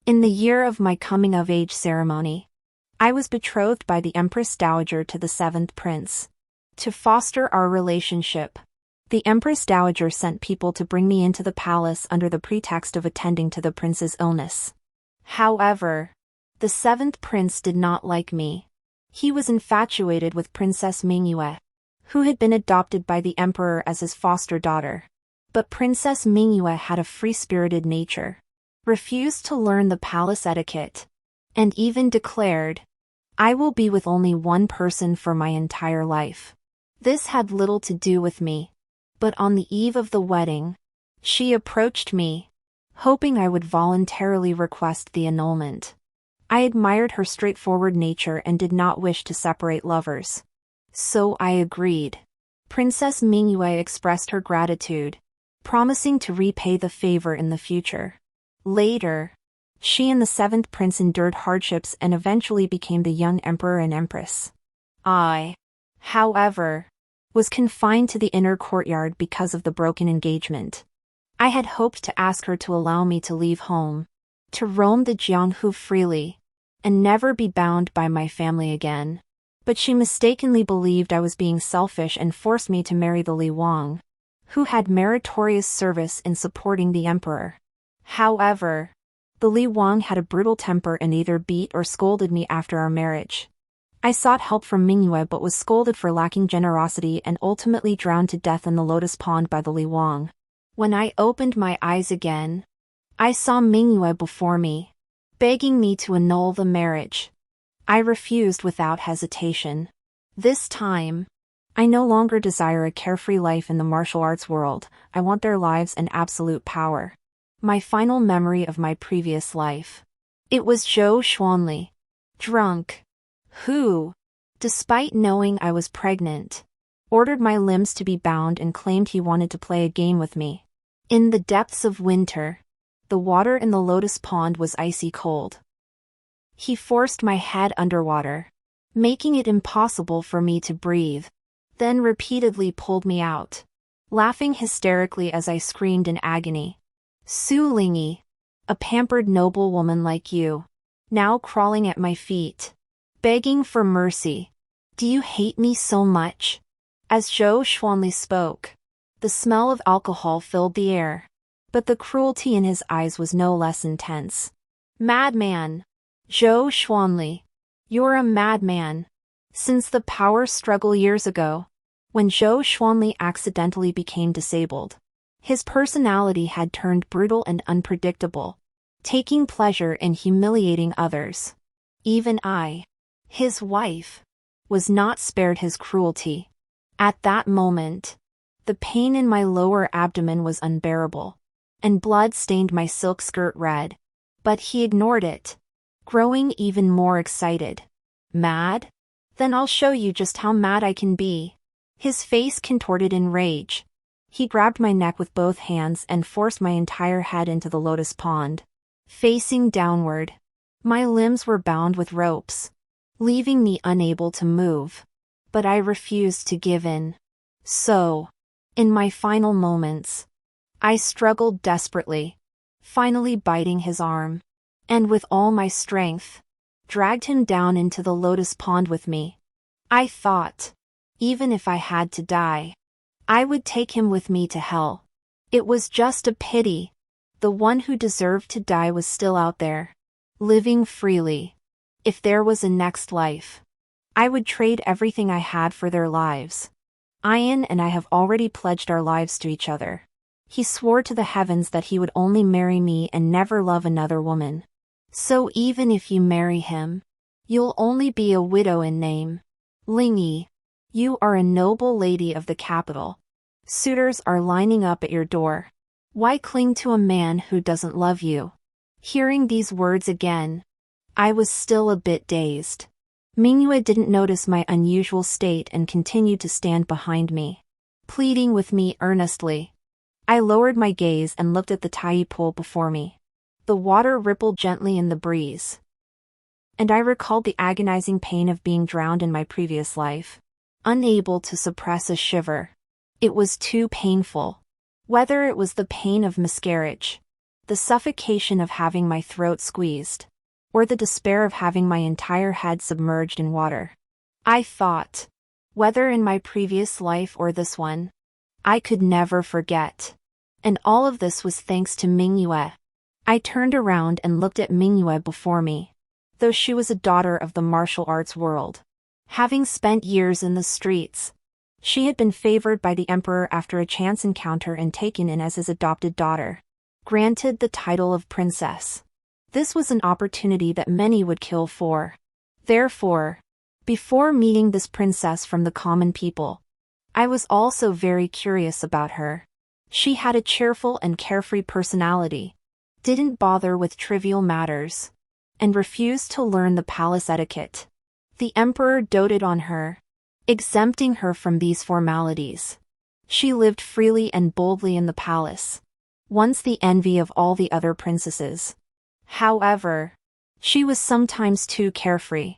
In the year of my coming-of-age ceremony, I was betrothed by the Empress Dowager to the seventh prince. To foster our relationship, the Empress Dowager sent people to bring me into the palace under the pretext of attending to the prince's illness. However, the seventh prince did not like me. He was infatuated with Princess Mingyue, who had been adopted by the emperor as his foster daughter. But Princess Mingyue had a free-spirited nature, refused to learn the palace etiquette, and even declared, "I will be with only one person for my entire life." This had little to do with me, but on the eve of the wedding, she approached me, hoping I would voluntarily request the annulment. I admired her straightforward nature and did not wish to separate lovers. So I agreed. Princess Mingyue expressed her gratitude, promising to repay the favor in the future. Later, she and the seventh prince endured hardships and eventually became the young emperor and empress. I, however, was confined to the inner courtyard because of the broken engagement. I had hoped to ask her to allow me to leave home, to roam the Jianghu freely, and never be bound by my family again. But she mistakenly believed I was being selfish and forced me to marry the Li Wang, who had meritorious service in supporting the emperor. However, the Li Wang had a brutal temper and either beat or scolded me after our marriage. I sought help from Mingyue but was scolded for lacking generosity and ultimately drowned to death in the lotus pond by the Li Wang. When I opened my eyes again, I saw Mingyue before me, begging me to annul the marriage. I refused without hesitation. This time, I no longer desire a carefree life in the martial arts world. I want their lives and absolute power. My final memory of my previous life. It was Zhou Xuanli, drunk, who, despite knowing I was pregnant, ordered my limbs to be bound and claimed he wanted to play a game with me. In the depths of winter, the water in the lotus pond was icy cold. He forced my head underwater, making it impossible for me to breathe, then repeatedly pulled me out, laughing hysterically as I screamed in agony. "Su Lingyi, a pampered noblewoman like you, now crawling at my feet, begging for mercy. Do you hate me so much?" As Zhou Xuanli spoke, the smell of alcohol filled the air, but the cruelty in his eyes was no less intense. "Madman! Zhou Xuanli, you're a madman." Since the power struggle years ago, when Zhou Xuanli accidentally became disabled, his personality had turned brutal and unpredictable, taking pleasure in humiliating others. Even I, his wife, was not spared his cruelty. At that moment, the pain in my lower abdomen was unbearable, and blood stained my silk skirt red. But he ignored it, growing even more excited. "Mad? Then I'll show you just how mad I can be." His face contorted in rage. He grabbed my neck with both hands and forced my entire head into the lotus pond. Facing downward, my limbs were bound with ropes, leaving me unable to move. But I refused to give in. So, in my final moments, I struggled desperately, finally biting his arm, and with all my strength, dragged him down into the lotus pond with me. I thought, even if I had to die, I would take him with me to hell. It was just a pity. The one who deserved to die was still out there, living freely. If there was a next life, I would trade everything I had for their lives. Ian and I have already pledged our lives to each other. He swore to the heavens that he would only marry me and never love another woman. So even if you marry him, you'll only be a widow in name. Lingyi, you are a noble lady of the capital. Suitors are lining up at your door. Why cling to a man who doesn't love you? Hearing these words again, I was still a bit dazed. Mingyue didn't notice my unusual state and continued to stand behind me, pleading with me earnestly. I lowered my gaze and looked at the tide pool before me. The water rippled gently in the breeze, and I recalled the agonizing pain of being drowned in my previous life, unable to suppress a shiver. It was too painful. Whether it was the pain of miscarriage, the suffocation of having my throat squeezed, or the despair of having my entire head submerged in water. I thought, whether in my previous life or this one, I could never forget. And all of this was thanks to Mingyue. I turned around and looked at Mingyue before me. Though she was a daughter of the martial arts world, having spent years in the streets, she had been favored by the emperor after a chance encounter and taken in as his adopted daughter, granted the title of princess. This was an opportunity that many would kill for. Therefore, before meeting this princess from the common people, I was also very curious about her. She had a cheerful and carefree personality, didn't bother with trivial matters, and refused to learn the palace etiquette. The emperor doted on her, exempting her from these formalities. She lived freely and boldly in the palace, once the envy of all the other princesses. However, she was sometimes too carefree.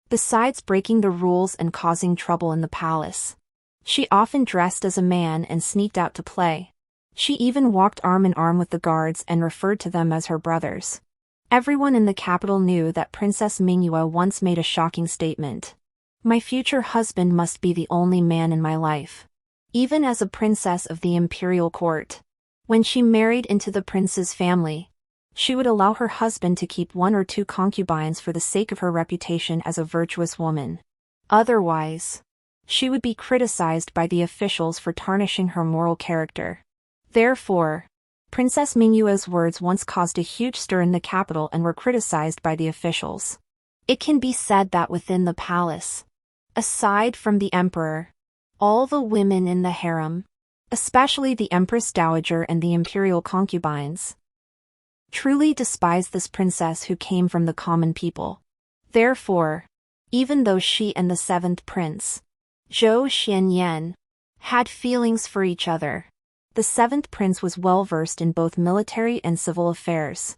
Besides breaking the rules and causing trouble in the palace, she often dressed as a man and sneaked out to play. She even walked arm in arm with the guards and referred to them as her brothers. Everyone in the capital knew that Princess Mingyue once made a shocking statement. My future husband must be the only man in my life. Even as a princess of the imperial court, when she married into the prince's family, she would allow her husband to keep 1 or 2 concubines for the sake of her reputation as a virtuous woman. Otherwise, she would be criticized by the officials for tarnishing her moral character. Therefore, Princess Mingyue's words once caused a huge stir in the capital and were criticized by the officials. It can be said that within the palace, aside from the emperor, all the women in the harem, especially the Empress Dowager and the imperial concubines, truly despised this princess who came from the common people. Therefore, even though she and the 7th prince, Zhou Xianyan, had feelings for each other, the 7th prince was well versed in both military and civil affairs,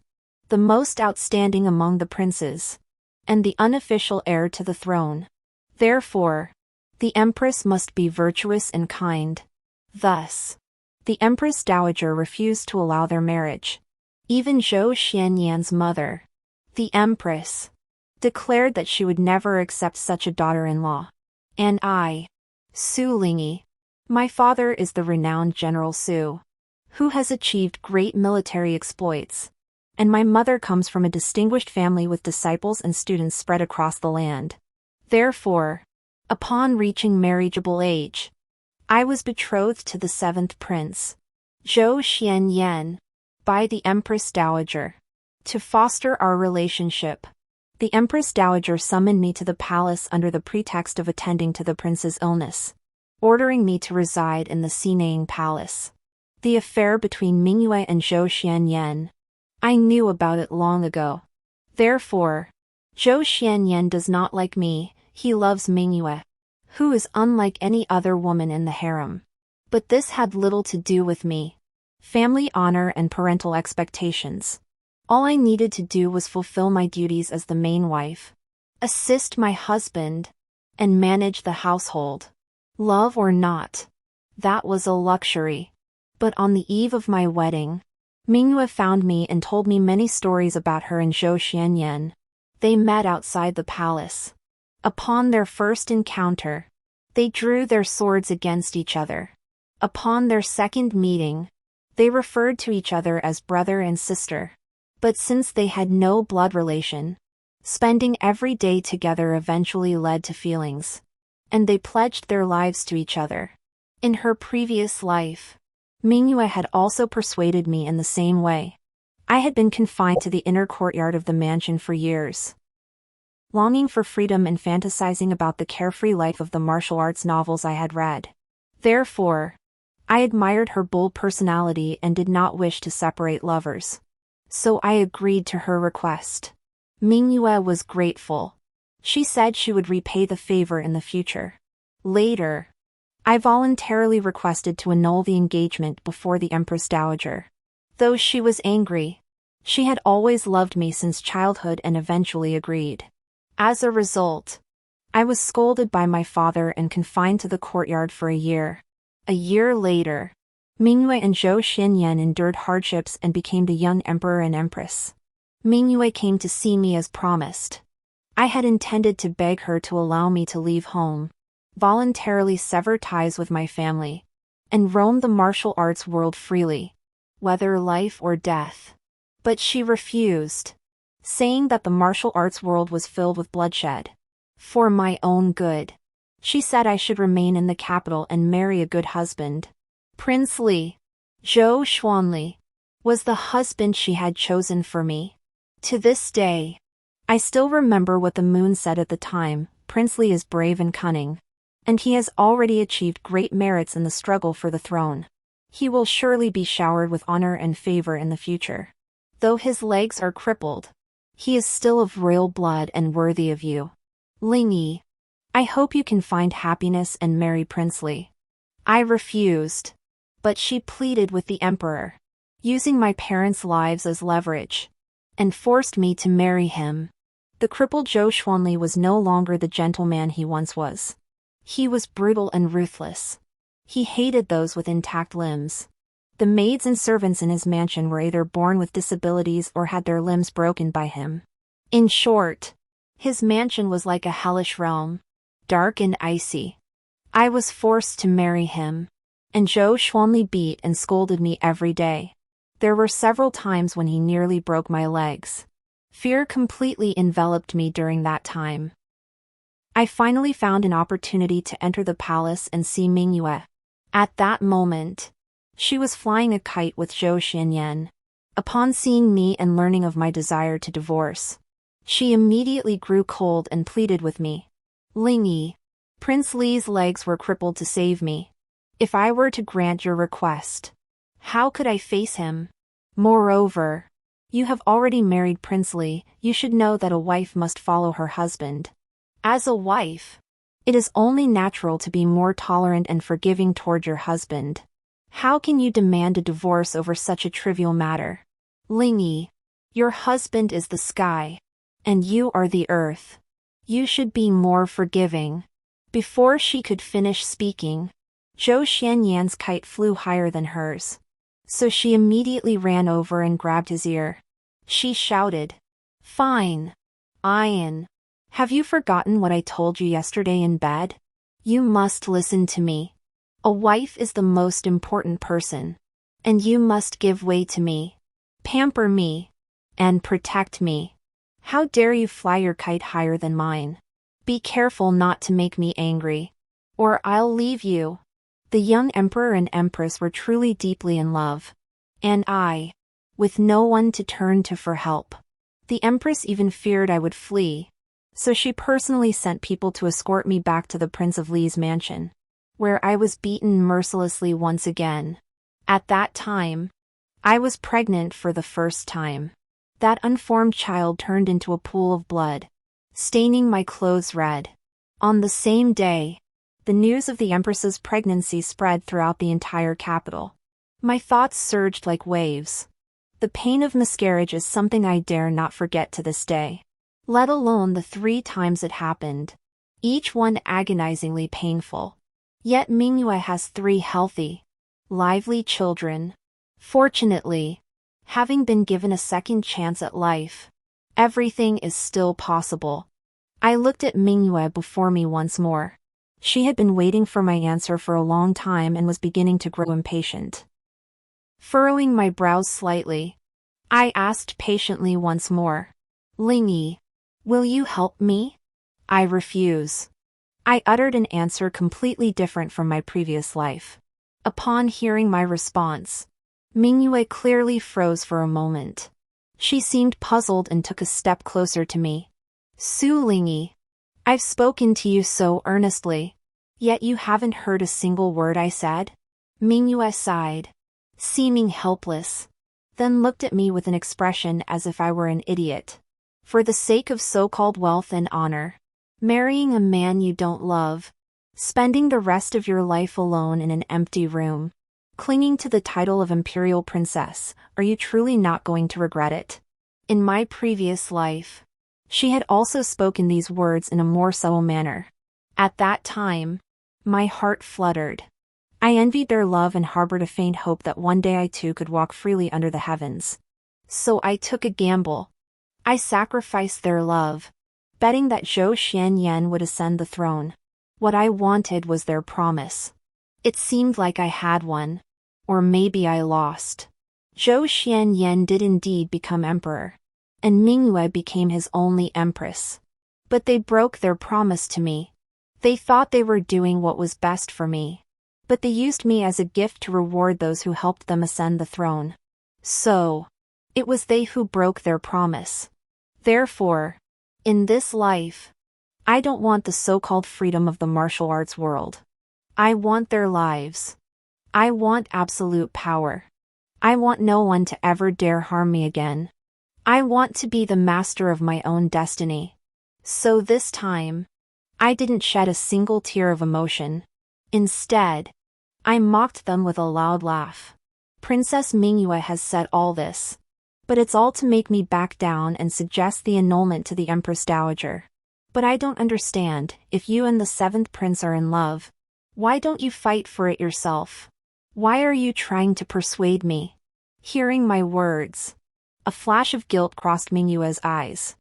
the most outstanding among the princes, and the unofficial heir to the throne. Therefore, the empress must be virtuous and kind. Thus, the Empress Dowager refused to allow their marriage. Even Zhou Xianyan's mother, the empress, declared that she would never accept such a daughter-in-law. And I, Su Lingyi, my father is the renowned General Su, who has achieved great military exploits, and my mother comes from a distinguished family with disciples and students spread across the land. Therefore, upon reaching marriageable age, I was betrothed to the 7th prince, Zhou Xianyan, by the Empress Dowager. To foster our relationship, the Empress Dowager summoned me to the palace under the pretext of attending to the prince's illness, ordering me to reside in the Xinang Palace. The affair between Mingyue and Zhou Xianyan, I knew about it long ago. Therefore, Zhou Xianyan does not like me, he loves Mingyue, who is unlike any other woman in the harem. But this had little to do with me. Family honor and parental expectations. All I needed to do was fulfill my duties as the main wife, assist my husband, and manage the household. Love or not, that was a luxury. But on the eve of my wedding, Mingyue found me and told me many stories about her and Zhou Xianyan. They met outside the palace. Upon their first encounter, they drew their swords against each other. Upon their second meeting, they referred to each other as brother and sister. But since they had no blood relation, spending every day together eventually led to feelings, and they pledged their lives to each other. In her previous life, Mingyue had also persuaded me in the same way. I had been confined to the inner courtyard of the mansion for years, longing for freedom and fantasizing about the carefree life of the martial arts novels I had read. Therefore, I admired her bold personality and did not wish to separate lovers. So I agreed to her request. Mingyue was grateful. She said she would repay the favor in the future. Later, I voluntarily requested to annul the engagement before the Empress Dowager. Though she was angry, she had always loved me since childhood and eventually agreed. As a result, I was scolded by my father and confined to the courtyard for a year. A year later, Mingyue and Zhou Xinyan endured hardships and became the young emperor and empress. Mingyue came to see me as promised. I had intended to beg her to allow me to leave home, voluntarily sever ties with my family, and roam the martial arts world freely, whether life or death. But she refused, saying that the martial arts world was filled with bloodshed. For my own good, she said I should remain in the capital and marry a good husband. Prince Li, Zhou Xuanli, was the husband she had chosen for me. To this day, I still remember what the moon said at the time. Prince Li is brave and cunning, and he has already achieved great merits in the struggle for the throne. He will surely be showered with honor and favor in the future. Though his legs are crippled, he is still of royal blood and worthy of you. Lingyi, I hope you can find happiness and marry Prince Li. I refused, but she pleaded with the emperor, using my parents' lives as leverage, and forced me to marry him. The crippled Zhou Xuanli was no longer the gentleman he once was. He was brutal and ruthless. He hated those with intact limbs. The maids and servants in his mansion were either born with disabilities or had their limbs broken by him. In short, his mansion was like a hellish realm, dark and icy. I was forced to marry him, and Zhou Xuanli beat and scolded me every day. There were several times when he nearly broke my legs. Fear completely enveloped me during that time. I finally found an opportunity to enter the palace and see Mingyue. At that moment, she was flying a kite with Zhou Xinyan. Upon seeing me and learning of my desire to divorce, she immediately grew cold and pleaded with me. Lingyi, Prince Li's legs were crippled to save me. If I were to grant your request, how could I face him? Moreover, you have already married Prince Li. You should know that a wife must follow her husband. As a wife, it is only natural to be more tolerant and forgiving toward your husband. How can you demand a divorce over such a trivial matter? Lingyi, your husband is the sky, and you are the earth. You should be more forgiving. Before she could finish speaking, Zhou Xianyan's kite flew higher than hers, so she immediately ran over and grabbed his ear. She shouted, "Fine, Ian. Have you forgotten what I told you yesterday in bed? You must listen to me. A wife is the most important person, and you must give way to me, pamper me, and protect me. How dare you fly your kite higher than mine? Be careful not to make me angry, or I'll leave you." The young emperor and empress were truly deeply in love, and I, with no one to turn to for help. The empress even feared I would flee, so she personally sent people to escort me back to the Prince of Li's mansion, where I was beaten mercilessly once again. At that time, I was pregnant for the first time. That unformed child turned into a pool of blood, staining my clothes red. On the same day, the news of the Empress's pregnancy spread throughout the entire capital. My thoughts surged like waves. The pain of miscarriage is something I dare not forget to this day, let alone the 3 times it happened, each one agonizingly painful. Yet Mingyue has 3 healthy, lively children. Fortunately, having been given a second chance at life, everything is still possible. I looked at Mingyue before me once more. She had been waiting for my answer for a long time and was beginning to grow impatient. Furrowing my brows slightly, I asked patiently once more, "Lingyi, will you help me?" "I refuse." I uttered an answer completely different from my previous life. Upon hearing my response, Mingyue clearly froze for a moment. She seemed puzzled and took a step closer to me. "Su Lingyi, I've spoken to you so earnestly, yet you haven't heard a single word I said?" Mingyue sighed, seeming helpless, then looked at me with an expression as if I were an idiot. For the sake of so-called wealth and honor, marrying a man you don't love, spending the rest of your life alone in an empty room, clinging to the title of imperial princess, are you truly not going to regret it? In my previous life, she had also spoken these words in a more subtle manner. At that time, my heart fluttered. I envied their love and harbored a faint hope that one day I too could walk freely under the heavens. So I took a gamble. I sacrificed their love, betting that Zhou Xianyan would ascend the throne. What I wanted was their promise. It seemed like I had one. Or maybe I lost. Zhou Xianyan did indeed become emperor, and Mingyue became his only empress. But they broke their promise to me. They thought they were doing what was best for me. But they used me as a gift to reward those who helped them ascend the throne. So, it was they who broke their promise. Therefore, in this life, I don't want the so-called freedom of the martial arts world. I want their lives. I want absolute power. I want no one to ever dare harm me again. I want to be the master of my own destiny. So this time, I didn't shed a single tear of emotion. Instead, I mocked them with a loud laugh. Princess Mingyue has said all this. But it's all to make me back down and suggest the annulment to the Empress Dowager. But I don't understand, if you and the 7th prince are in love, why don't you fight for it yourself? Why are you trying to persuade me? Hearing my words, a flash of guilt crossed Mingyue's eyes.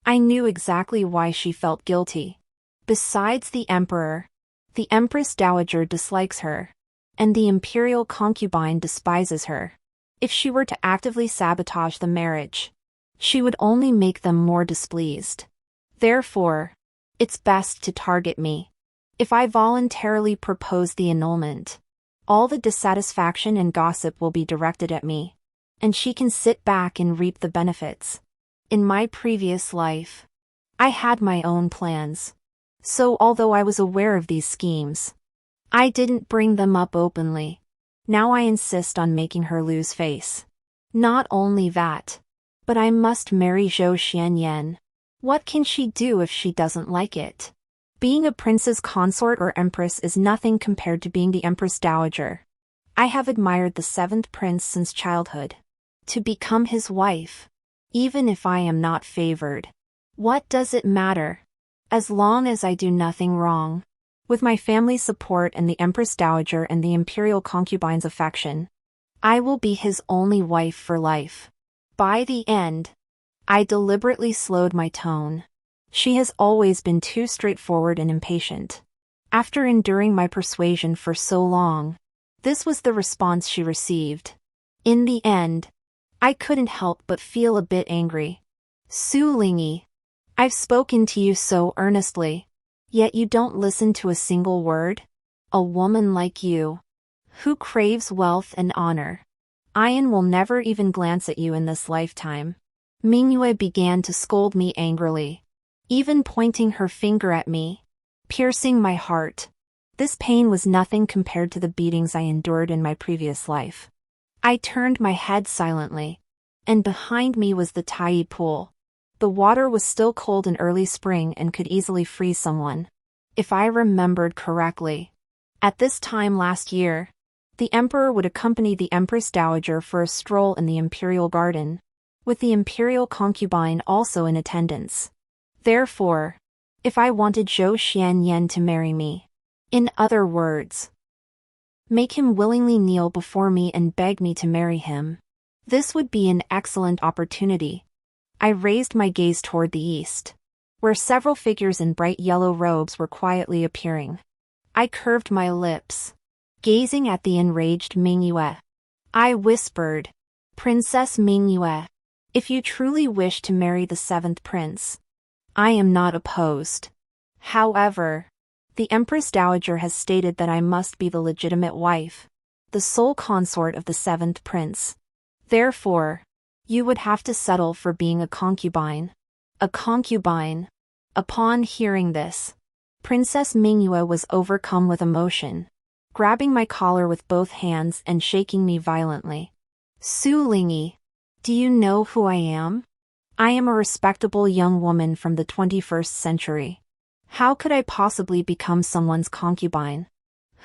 I knew exactly why she felt guilty. Besides the emperor, the Empress Dowager dislikes her, and the imperial concubine despises her. If she were to actively sabotage the marriage, she would only make them more displeased. Therefore, it's best to target me. If I voluntarily propose the annulment, all the dissatisfaction and gossip will be directed at me, and she can sit back and reap the benefits. In my previous life, I had my own plans. So although I was aware of these schemes, I didn't bring them up openly. Now I insist on making her lose face. Not only that, but I must marry Zhou Xianyan. What can she do if she doesn't like it? Being a prince's consort or empress is nothing compared to being the Empress Dowager. I have admired the 7th prince since childhood. To become his wife, even if I am not favored, what does it matter? As long as I do nothing wrong. With my family's support and the Empress Dowager and the imperial concubine's affection, I will be his only wife for life. By the end, I deliberately slowed my tone. She has always been too straightforward and impatient. After enduring my persuasion for so long, this was the response she received. In the end, I couldn't help but feel a bit angry. Su Lingyi, I've spoken to you so earnestly, yet you don't listen to a single word? A woman like you, who craves wealth and honor. Ian will never even glance at you in this lifetime. Mingyue began to scold me angrily, even pointing her finger at me, piercing my heart. This pain was nothing compared to the beatings I endured in my previous life. I turned my head silently, and behind me was the tide pool. The water was still cold in early spring and could easily freeze someone. If I remembered correctly, at this time last year, the emperor would accompany the Empress Dowager for a stroll in the imperial garden, with the imperial concubine also in attendance. Therefore, if I wanted Zhou Xianyan to marry me, in other words, make him willingly kneel before me and beg me to marry him, this would be an excellent opportunity. I raised my gaze toward the east, where several figures in bright yellow robes were quietly appearing. I curved my lips, gazing at the enraged Mingyue. I whispered, "Princess Mingyue, if you truly wish to marry the 7th prince, I am not opposed. However, the Empress Dowager has stated that I must be the legitimate wife, the sole consort of the 7th prince. Therefore, you would have to settle for being a concubine." A concubine. Upon hearing this, Princess Mingyue was overcome with emotion, grabbing my collar with both hands and shaking me violently. "Su Lingyi, do you know who I am? I am a respectable young woman from the 21st century. How could I possibly become someone's concubine?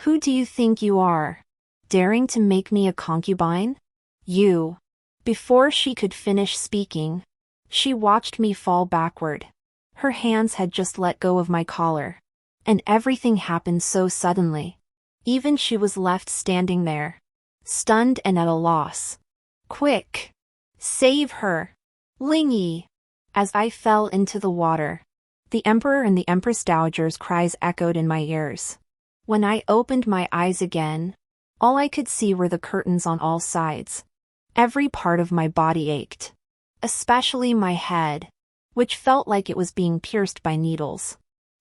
Who do you think you are, daring to make me a concubine? You." Before she could finish speaking, she watched me fall backward. Her hands had just let go of my collar, and everything happened so suddenly. Even she was left standing there, stunned and at a loss. Quick! Save her! Mingyue! As I fell into the water, the Emperor and the Empress Dowager's cries echoed in my ears. When I opened my eyes again, all I could see were the curtains on all sides. Every part of my body ached, especially my head, which felt like it was being pierced by needles.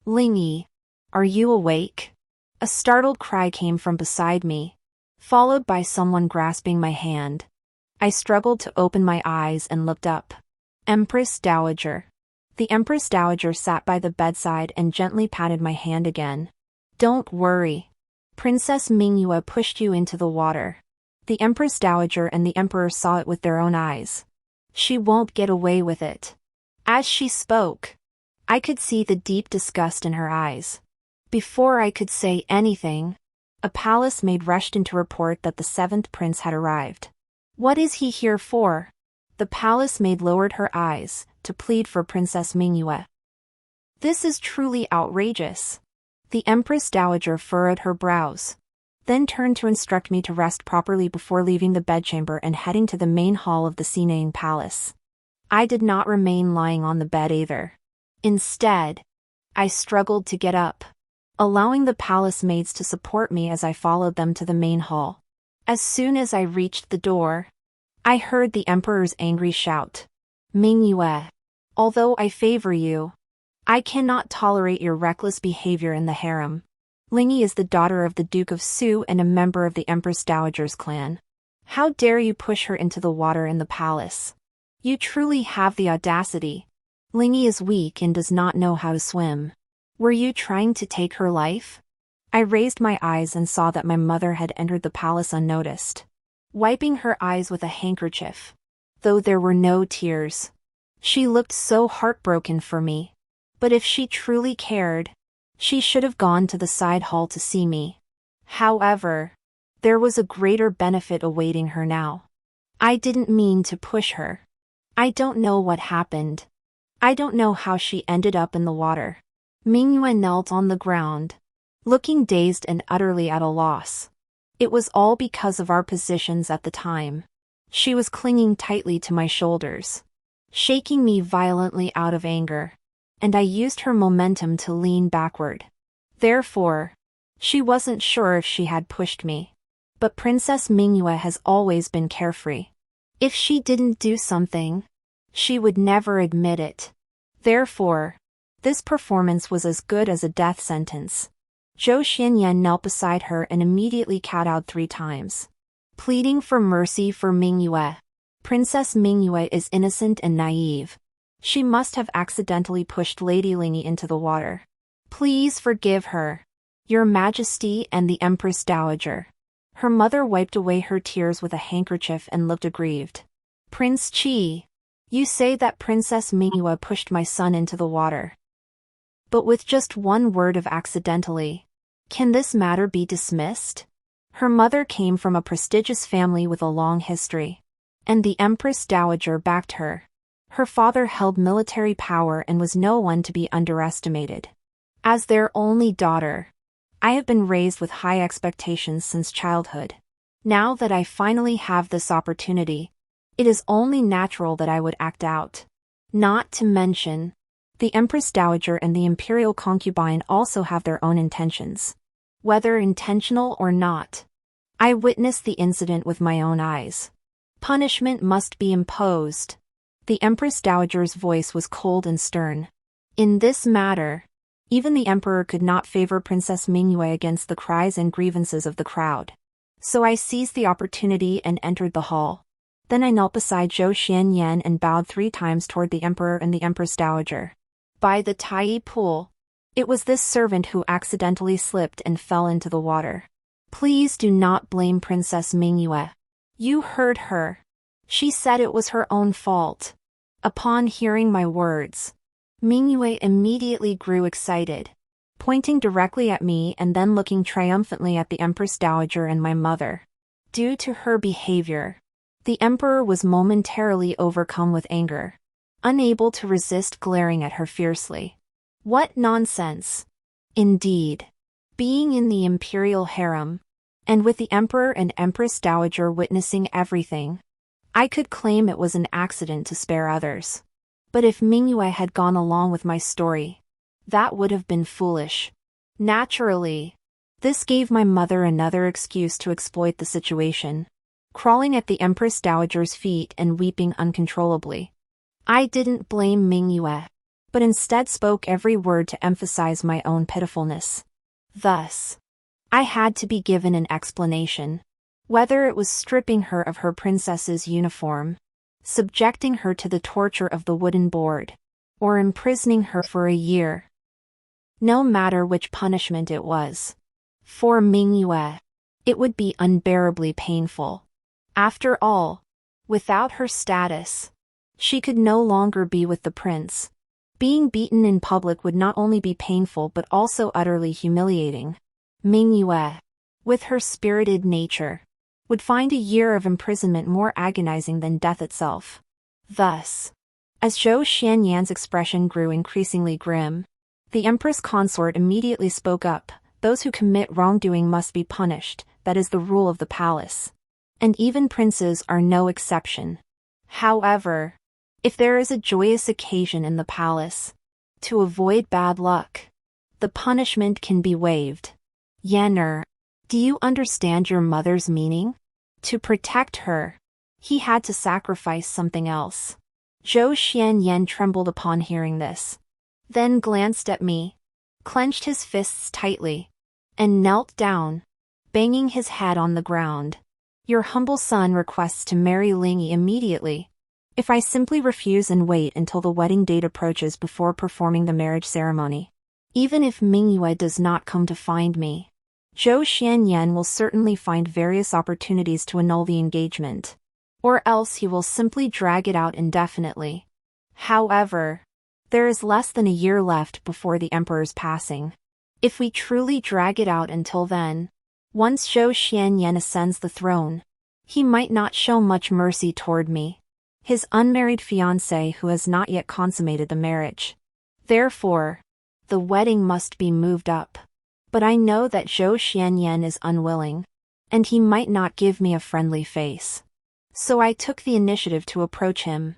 Mingyue, are you awake? A startled cry came from beside me, followed by someone grasping my hand. I struggled to open my eyes and looked up. Empress Dowager. The Empress Dowager sat by the bedside and gently patted my hand again. Don't worry. Princess Mingyue pushed you into the water. The Empress Dowager and the Emperor saw it with their own eyes. She won't get away with it. As she spoke, I could see the deep disgust in her eyes. Before I could say anything, a palace maid rushed in to report that the seventh prince had arrived. What is he here for? The palace maid lowered her eyes to plead for Princess Mingyue. This is truly outrageous. The Empress Dowager furrowed her brows, then turned to instruct me to rest properly before leaving the bedchamber and heading to the main hall of the Sinaying Palace. I did not remain lying on the bed either. Instead, I struggled to get up, allowing the palace maids to support me as I followed them to the main hall. As soon as I reached the door, I heard the Emperor's angry shout. Mingyue, although I favor you, I cannot tolerate your reckless behavior in the harem. Mingyue is the daughter of the Duke of Su and a member of the Empress Dowager's clan. How dare you push her into the water in the palace? You truly have the audacity. Mingyue is weak and does not know how to swim. Were you trying to take her life? I raised my eyes and saw that my mother had entered the palace unnoticed, wiping her eyes with a handkerchief. Though there were no tears, she looked so heartbroken for me. But if she truly cared, she should have gone to the side hall to see me. However, there was a greater benefit awaiting her now. I didn't mean to push her. I don't know what happened. I don't know how she ended up in the water. Mingyue knelt on the ground, looking dazed and utterly at a loss. It was all because of our positions at the time. She was clinging tightly to my shoulders, shaking me violently out of anger, and I used her momentum to lean backward. Therefore, she wasn't sure if she had pushed me. But Princess Mingyue has always been carefree. If she didn't do something, she would never admit it. Therefore, this performance was as good as a death sentence. Zhou Xianyan knelt beside her and immediately kowtowed 3 times, pleading for mercy for Mingyue. Princess Mingyue is innocent and naive. She must have accidentally pushed Lady Mingyue into the water. Please forgive her, Your Majesty and the Empress Dowager. Her mother wiped away her tears with a handkerchief and looked aggrieved. Prince Qi, you say that Princess Mingyue pushed my son into the water. But with just one word of accidentally, can this matter be dismissed? Her mother came from a prestigious family with a long history, and the Empress Dowager backed her. Her father held military power and was no one to be underestimated. As their only daughter, I have been raised with high expectations since childhood. Now that I finally have this opportunity, it is only natural that I would act out. Not to mention, the Empress Dowager and the imperial concubine also have their own intentions. Whether intentional or not, I witnessed the incident with my own eyes. Punishment must be imposed. The Empress Dowager's voice was cold and stern. In this matter, even the Emperor could not favor Princess Mingyue against the cries and grievances of the crowd. So I seized the opportunity and entered the hall. Then I knelt beside Zhou Xianyan and bowed 3 times toward the Emperor and the Empress Dowager. By the Tai pool, it was this servant who accidentally slipped and fell into the water. Please do not blame Princess Mingyue. You heard her. She said it was her own fault. Upon hearing my words, Mingyue immediately grew excited, pointing directly at me and then looking triumphantly at the Empress Dowager and my mother. Due to her behavior, the Emperor was momentarily overcome with anger, unable to resist glaring at her fiercely. What nonsense! Indeed. being in the imperial harem, and with the emperor and empress dowager witnessing everything. I could claim it was an accident to spare others. But if Mingyue had gone along with my story, that would have been foolish. Naturally, this gave my mother another excuse to exploit the situation, crawling at the empress dowager's feet and weeping uncontrollably. I didn't blame Mingyue, but instead spoke every word to emphasize my own pitifulness. Thus, I had to be given an explanation. Whether it was stripping her of her princess's uniform, subjecting her to the torture of the wooden board, or imprisoning her for a year. No matter which punishment it was, for Mingyue, it would be unbearably painful. After all, without her status, she could no longer be with the prince. Being beaten in public would not only be painful but also utterly humiliating. Mingyue, with her spirited nature, would find a year of imprisonment more agonizing than death itself. Thus, as Zhou Xianyan's expression grew increasingly grim, the empress consort immediately spoke up. Those who commit wrongdoing must be punished, that is the rule of the palace. And even princes are no exception. However, if there is a joyous occasion in the palace, to avoid bad luck, the punishment can be waived. Yan'er, do you understand your mother's meaning? To protect her, he had to sacrifice something else. Zhou Xianyan trembled upon hearing this, then glanced at me, clenched his fists tightly, and knelt down, banging his head on the ground. Your humble son requests to marry Lingyi immediately. If I simply refuse and wait until the wedding date approaches before performing the marriage ceremony, even if Mingyue does not come to find me, Zhou Xianyan will certainly find various opportunities to annul the engagement, or else he will simply drag it out indefinitely. However, there is less than a year left before the emperor's passing. If we truly drag it out until then, once Zhou Xianyan ascends the throne, he might not show much mercy toward me, his unmarried fiancée who has not yet consummated the marriage. Therefore, the wedding must be moved up. But I know that Zhou Xianyan is unwilling, and he might not give me a friendly face. So I took the initiative to approach him.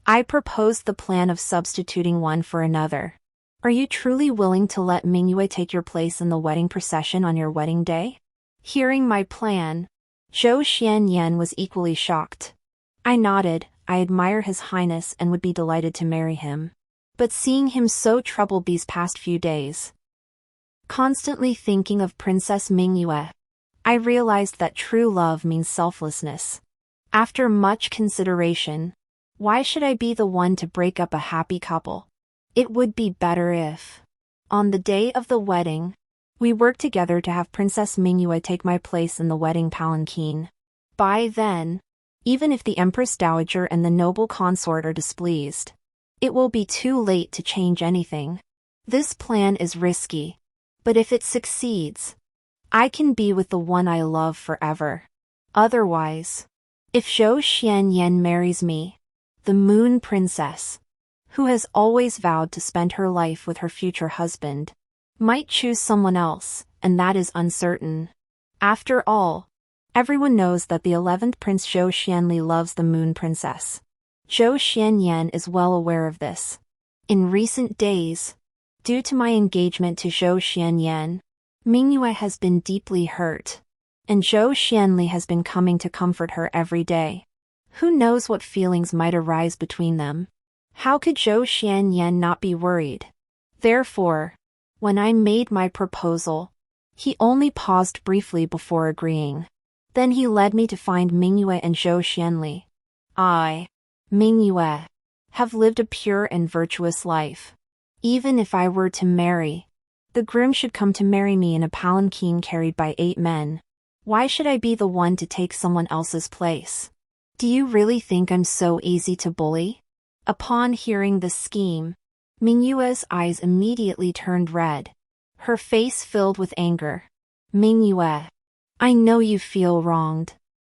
I proposed the plan of substituting one for another. Are you truly willing to let Mingyue take your place in the wedding procession on your wedding day? Hearing my plan, Zhou Xianyan was equally shocked. I nodded. I admire His Highness and would be delighted to marry him. But seeing him so troubled these past few days, constantly thinking of Princess Mingyue, I realized that true love means selflessness. After much consideration, why should I be the one to break up a happy couple? It would be better if, on the day of the wedding, we work together to have Princess Mingyue take my place in the wedding palanquin. By then, even if the Empress Dowager and the noble consort are displeased, it will be too late to change anything. This plan is risky, but if it succeeds, I can be with the one I love forever. Otherwise, if Zhou Xianyan marries me, the Moon Princess, who has always vowed to spend her life with her future husband, might choose someone else, and that is uncertain. After all, everyone knows that the 11th Prince Zhou Xianli loves the Moon Princess. Zhou Xianyan is well aware of this. In recent days, due to my engagement to Zhou Xianyan, Mingyue has been deeply hurt, and Zhou Xianli has been coming to comfort her every day. Who knows what feelings might arise between them? How could Zhou Xianyan not be worried? Therefore, when I made my proposal, he only paused briefly before agreeing. Then he led me to find Mingyue and Zhou Xianli. I, Mingyue, have lived a pure and virtuous life. Even if I were to marry, the groom should come to marry me in a palanquin carried by 8 men. Why should I be the one to take someone else's place? Do you really think I'm so easy to bully? Upon hearing the scheme, Mingyue's eyes immediately turned red. Her face filled with anger. Mingyue, I know you feel wronged,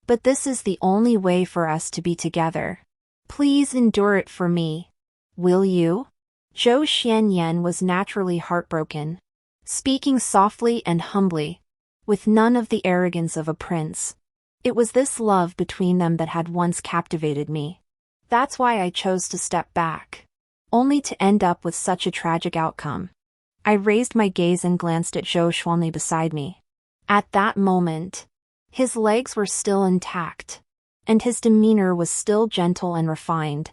but this is the only way for us to be together. Please endure it for me. Will you? Zhou Xianyan was naturally heartbroken. speaking softly and humbly, with none of the arrogance of a prince. It was this love between them that had once captivated me. That's why I chose to step back, only to end up with such a tragic outcome. I raised my gaze and glanced at Zhou Xuanli beside me. At that moment, his legs were still intact, and his demeanor was still gentle and refined.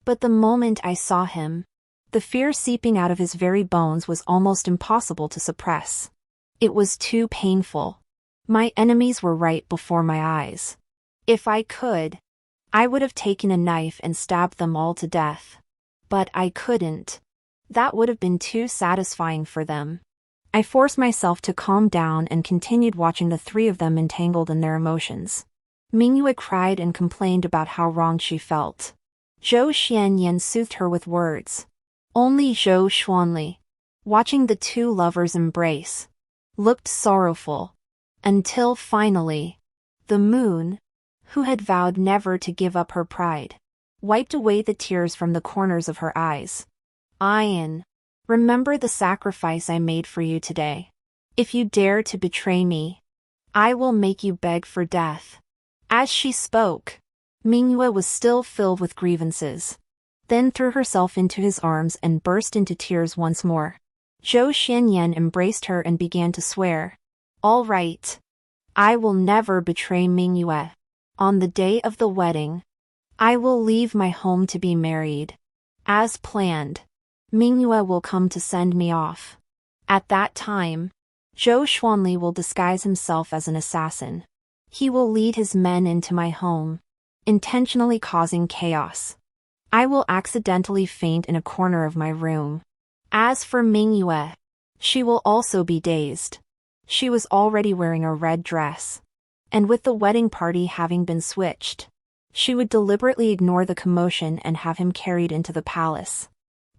But the moment I saw him, the fear seeping out of his very bones was almost impossible to suppress. It was too painful. My enemies were right before my eyes. If I could, I would have taken a knife and stabbed them all to death. But I couldn't. That would have been too satisfying for them. I forced myself to calm down and continued watching the three of them entangled in their emotions. Mingyue cried and complained about how wronged she felt. Zhou Xianyan soothed her with words. Only Zhou Xuanli, watching the two lovers embrace, looked sorrowful. Until finally, the moon, who had vowed never to give up her pride, wiped away the tears from the corners of her eyes. Ayan, remember the sacrifice I made for you today. If you dare to betray me, I will make you beg for death. As she spoke, Mingyue was still filled with grievances, then threw herself into his arms and burst into tears once more. Zhou Xianyan embraced her and began to swear. All right. I will never betray Mingyue. On the day of the wedding, I will leave my home to be married. As planned, Mingyue will come to send me off. At that time, Zhou Xuanli will disguise himself as an assassin. He will lead his men into my home, intentionally causing chaos. I will accidentally faint in a corner of my room. As for Mingyue, she will also be dazed. She was already wearing a red dress, and with the wedding party having been switched, she would deliberately ignore the commotion and have him carried into the palace.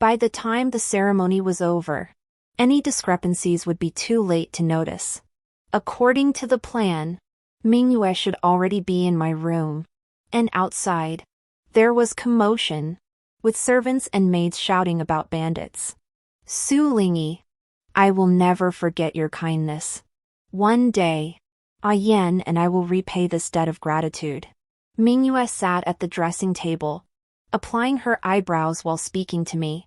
By the time the ceremony was over, any discrepancies would be too late to notice. According to the plan, Mingyue should already be in my room. And outside, there was commotion, with servants and maids shouting about bandits. Su Lingyi, I will never forget your kindness. One day, Ayan and I will repay this debt of gratitude. Mingyue sat at the dressing table, applying her eyebrows while speaking to me.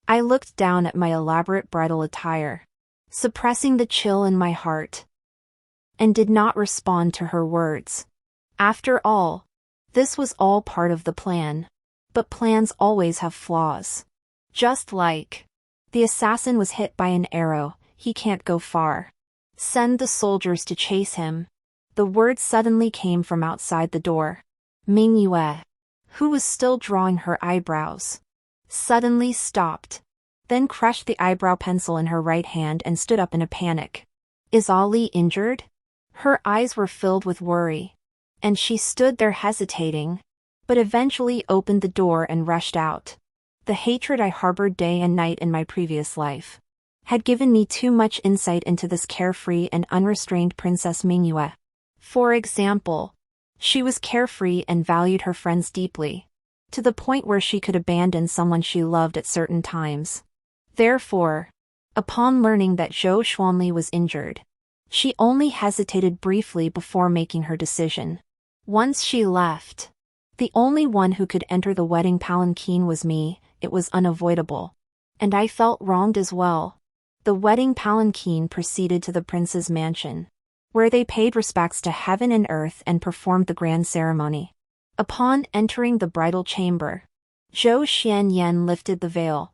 I looked down at my elaborate bridal attire, suppressing the chill in my heart, and did not respond to her words. After all, this was all part of the plan. But plans always have flaws. Just like the assassin was hit by an arrow, he can't go far. Send the soldiers to chase him. The words suddenly came from outside the door. Mingyue, who was still drawing her eyebrows, suddenly stopped, then crushed the eyebrow pencil in her right hand and stood up in a panic. Is Ali injured? Her eyes were filled with worry, and she stood there hesitating, but eventually opened the door and rushed out. The hatred I harbored day and night in my previous life had given me too much insight into this carefree and unrestrained Princess Mingyue. For example, she was carefree and valued her friends deeply, to the point where she could abandon someone she loved at certain times. Therefore, upon learning that Zhou Xuanli was injured, she only hesitated briefly before making her decision. Once she left, the only one who could enter the wedding palanquin was me. It was unavoidable. And I felt wronged as well. The wedding palanquin proceeded to the prince's mansion, where they paid respects to heaven and earth and performed the grand ceremony. Upon entering the bridal chamber, Zhou Xianyan lifted the veil.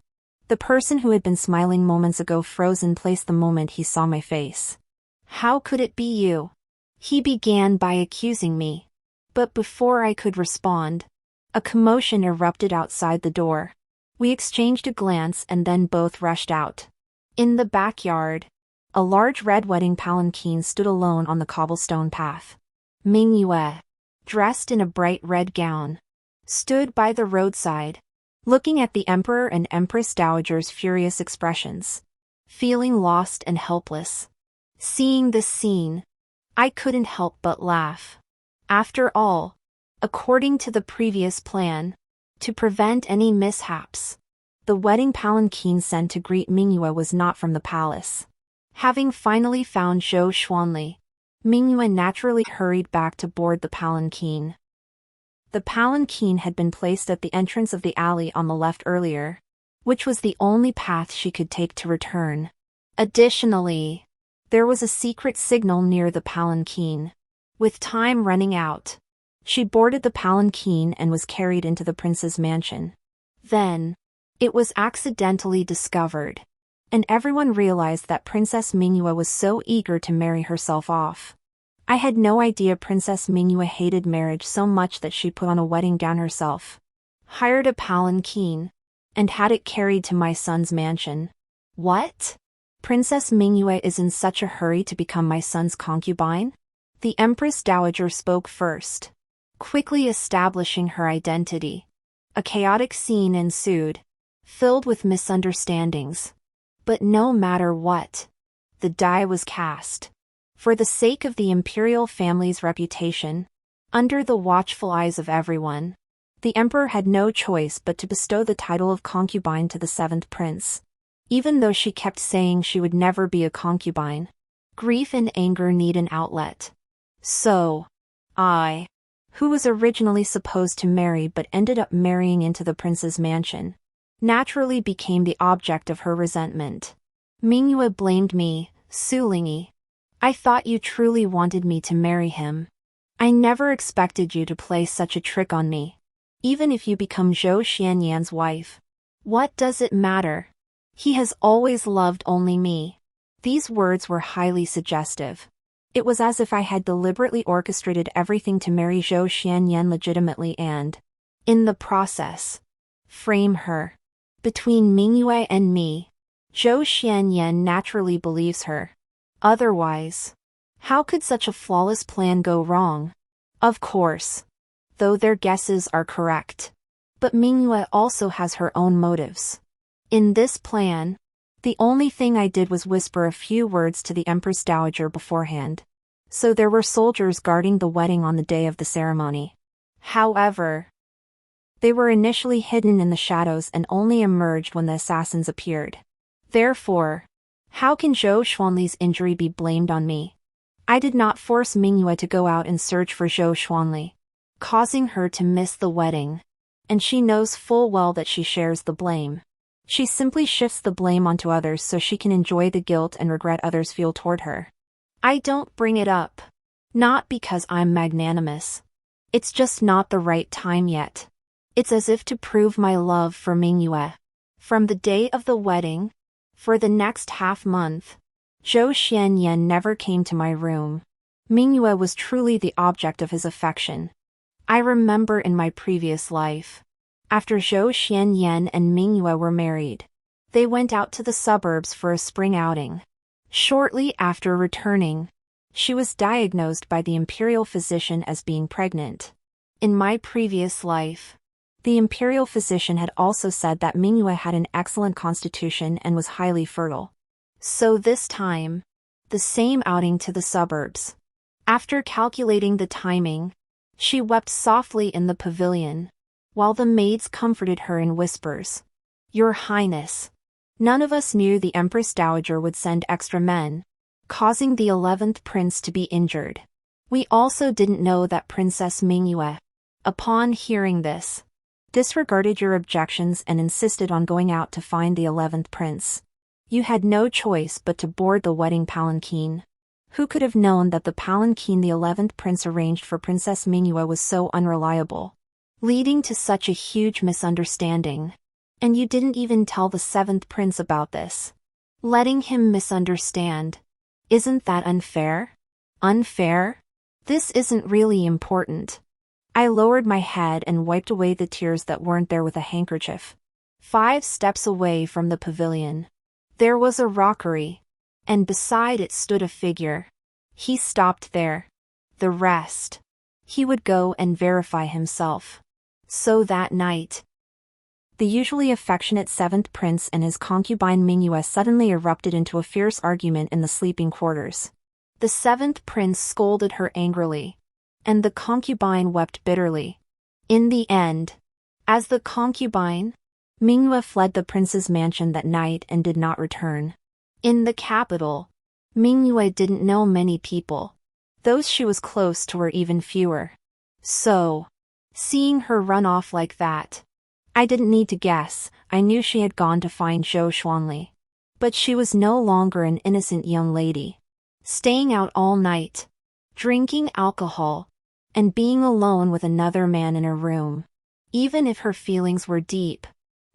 The person who had been smiling moments ago froze in place the moment he saw my face. How could it be you? He began by accusing me. But before I could respond, a commotion erupted outside the door. We exchanged a glance and then both rushed out. In the backyard, a large red wedding palanquin stood alone on the cobblestone path. Mingyue, dressed in a bright red gown, stood by the roadside, looking at the Emperor and Empress Dowager's furious expressions, feeling lost and helpless. Seeing this scene, I couldn't help but laugh. After all, according to the previous plan, to prevent any mishaps, the wedding palanquin sent to greet Mingyue was not from the palace. Having finally found Zhou Xuanli, Mingyue naturally hurried back to board the palanquin. The palanquin had been placed at the entrance of the alley on the left earlier, which was the only path she could take to return. Additionally, there was a secret signal near the palanquin. With time running out, she boarded the palanquin and was carried into the prince's mansion. Then, it was accidentally discovered, and everyone realized that Princess Mingyue was so eager to marry herself off. I had no idea Princess Mingyue hated marriage so much that she put on a wedding gown herself, hired a palanquin, and had it carried to my son's mansion. What? Princess Mingyue is in such a hurry to become my son's concubine? The Empress Dowager spoke first, quickly establishing her identity. A chaotic scene ensued, filled with misunderstandings. But no matter what, the die was cast. For the sake of the imperial family's reputation, under the watchful eyes of everyone, the emperor had no choice but to bestow the title of concubine to the seventh prince. Even though she kept saying she would never be a concubine, grief and anger need an outlet. So, I, who was originally supposed to marry but ended up marrying into the prince's mansion, naturally became the object of her resentment. Mingyue blamed me, Su Lingyi. I thought you truly wanted me to marry him. I never expected you to play such a trick on me. Even if you become Zhou Xianyan's wife, what does it matter? He has always loved only me. These words were highly suggestive. It was as if I had deliberately orchestrated everything to marry Zhou Xianyan legitimately and, in the process, frame her. Between Mingyue and me, Zhou Xianyan naturally believes her. Otherwise, how could such a flawless plan go wrong? Of course, though their guesses are correct. But Mingyue also has her own motives. In this plan, the only thing I did was whisper a few words to the Empress Dowager beforehand. So there were soldiers guarding the wedding on the day of the ceremony. However, they were initially hidden in the shadows and only emerged when the assassins appeared. Therefore, how can Zhou Xuanli's injury be blamed on me? I did not force Mingyue to go out and search for Zhou Xuanli, causing her to miss the wedding. And she knows full well that she shares the blame. She simply shifts the blame onto others so she can enjoy the guilt and regret others feel toward her. I don't bring it up. Not because I'm magnanimous. It's just not the right time yet. It's as if to prove my love for Mingyue. From the day of the wedding, for the next half-month, Zhou Xianyan never came to my room. Mingyue was truly the object of his affection. I remember in my previous life, after Zhou Xianyan and Mingyue were married, they went out to the suburbs for a spring outing. Shortly after returning, she was diagnosed by the imperial physician as being pregnant. In my previous life, the imperial physician had also said that Mingyue had an excellent constitution and was highly fertile. So this time, the same outing to the suburbs. After calculating the timing, she wept softly in the pavilion, while the maids comforted her in whispers. Your Highness, none of us knew the Empress Dowager would send extra men, causing the 11th prince to be injured. We also didn't know that Princess Mingyue, upon hearing this, disregarded your objections and insisted on going out to find the 11th prince. You had no choice but to board the wedding palanquin. Who could have known that the palanquin the 11th prince arranged for Princess Mingyue was so unreliable, leading to such a huge misunderstanding? And you didn't even tell the 7th prince about this. Letting him misunderstand. Isn't that unfair? Unfair? This isn't really important. I lowered my head and wiped away the tears that weren't there with a handkerchief. 5 steps away from the pavilion, there was a rockery, and beside it stood a figure. He stopped there. The rest, he would go and verify himself. So that night, the usually affectionate 7th prince and his concubine Mingyue suddenly erupted into a fierce argument in the sleeping quarters. The 7th prince scolded her angrily, and the concubine wept bitterly. In the end, as the concubine, Mingyue fled the prince's mansion that night and did not return. In the capital, Mingyue didn't know many people. Those she was close to were even fewer. So, seeing her run off like that, I didn't need to guess. I knew she had gone to find Zhou Xuanli. But she was no longer an innocent young lady. Staying out all night, drinking alcohol, and being alone with another man in her room. Even if her feelings were deep,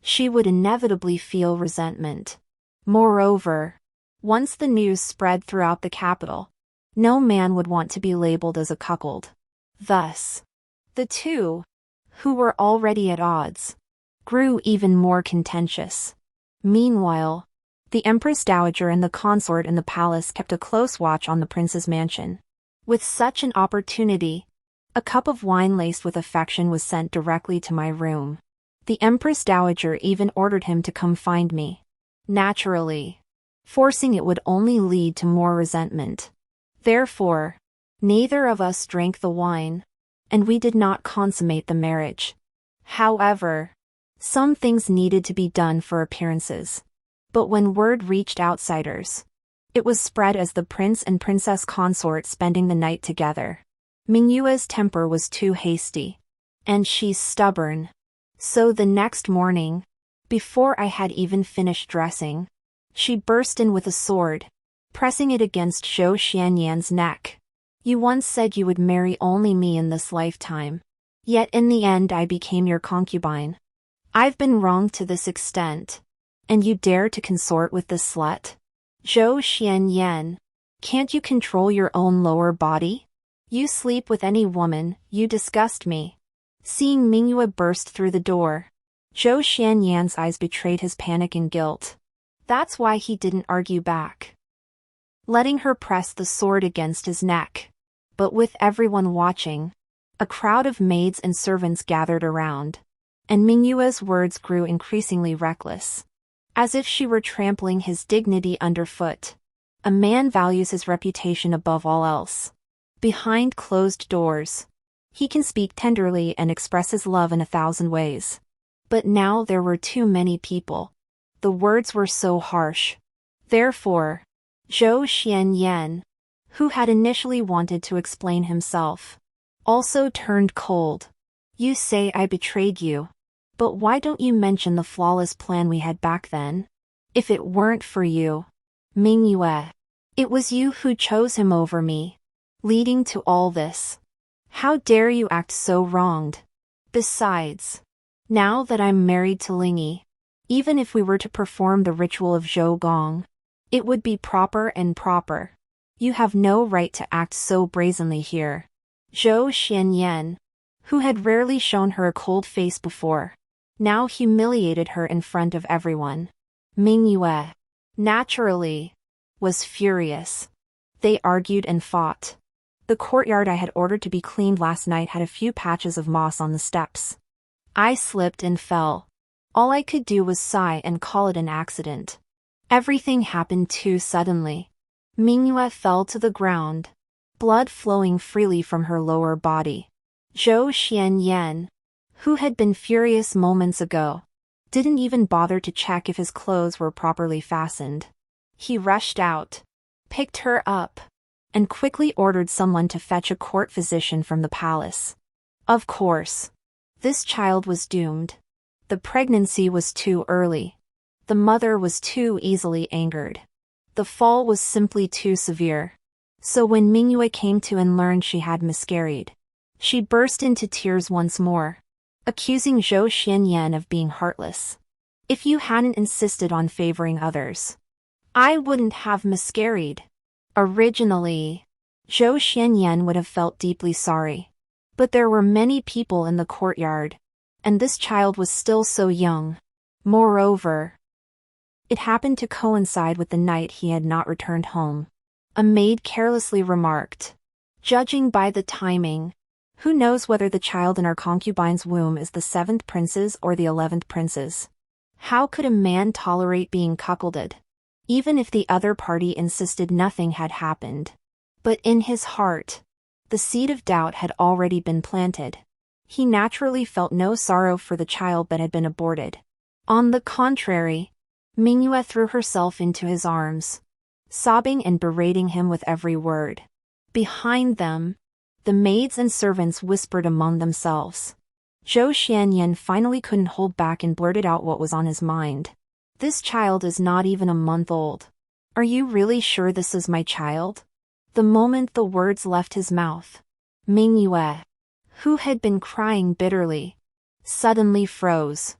she would inevitably feel resentment. Moreover, once the news spread throughout the capital, no man would want to be labeled as a cuckold. Thus, the two, who were already at odds, grew even more contentious. Meanwhile, the Empress Dowager and the consort in the palace kept a close watch on the prince's mansion. With such an opportunity, a cup of wine laced with affection was sent directly to my room. The Empress Dowager even ordered him to come find me. Naturally, forcing it would only lead to more resentment. Therefore, neither of us drank the wine, and we did not consummate the marriage. However, some things needed to be done for appearances. But when word reached outsiders, it was spread as the prince and princess consort spending the night together. Mingyue's temper was too hasty, and she's stubborn. So the next morning, before I had even finished dressing, she burst in with a sword, pressing it against Zhou Xianyan's neck. You once said you would marry only me in this lifetime. Yet in the end I became your concubine. I've been wronged to this extent, and you dare to consort with this slut? Zhou Xianyan, can't you control your own lower body? You sleep with any woman, you disgust me. Seeing Mingyue burst through the door, Zhou Xianyan's eyes betrayed his panic and guilt. That's why he didn't argue back, letting her press the sword against his neck. But with everyone watching, a crowd of maids and servants gathered around, and Mingyue's words grew increasingly reckless, as if she were trampling his dignity underfoot. A man values his reputation above all else. Behind closed doors, he can speak tenderly and express his love in 1,000 ways. But now there were too many people. The words were so harsh. Therefore, Zhou Xianyan, who had initially wanted to explain himself, also turned cold. You say I betrayed you. But why don't you mention the flawless plan we had back then? If it weren't for you, Mingyue, it was you who chose him over me, leading to all this. How dare you act so wronged? Besides, now that I'm married to Lingyi, even if we were to perform the ritual of Zhou Gong, it would be proper and proper. You have no right to act so brazenly here. Zhou Xianyan, who had rarely shown her a cold face before, now humiliated her in front of everyone. Mingyue, naturally, was furious. They argued and fought. The courtyard I had ordered to be cleaned last night had a few patches of moss on the steps. I slipped and fell. All I could do was sigh and call it an accident. Everything happened too suddenly. Mingyue fell to the ground, blood flowing freely from her lower body. Zhou Xianyan, who had been furious moments ago, didn't even bother to check if his clothes were properly fastened. He rushed out, picked her up, and quickly ordered someone to fetch a court physician from the palace. Of course, this child was doomed. The pregnancy was too early. The mother was too easily angered. The fall was simply too severe. So when Mingyue came to and learned she had miscarried, she burst into tears once more, accusing Zhou Xianyan of being heartless. If you hadn't insisted on favoring others, I wouldn't have miscarried. Originally, Zhou Xianyan would have felt deeply sorry. But there were many people in the courtyard, and this child was still so young. Moreover, it happened to coincide with the night he had not returned home. A maid carelessly remarked, "Judging by the timing, who knows whether the child in our concubine's womb is the 7th prince's or the 11th prince's? How could a man tolerate being cuckolded, even if the other party insisted nothing had happened?" But in his heart, the seed of doubt had already been planted. He naturally felt no sorrow for the child that had been aborted. On the contrary, Mingyue threw herself into his arms, sobbing and berating him with every word. Behind them, the maids and servants whispered among themselves. Zhou Xianyan finally couldn't hold back and blurted out what was on his mind. This child is not even a month old. Are you really sure this is my child? The moment the words left his mouth, Mingyue, who had been crying bitterly, suddenly froze.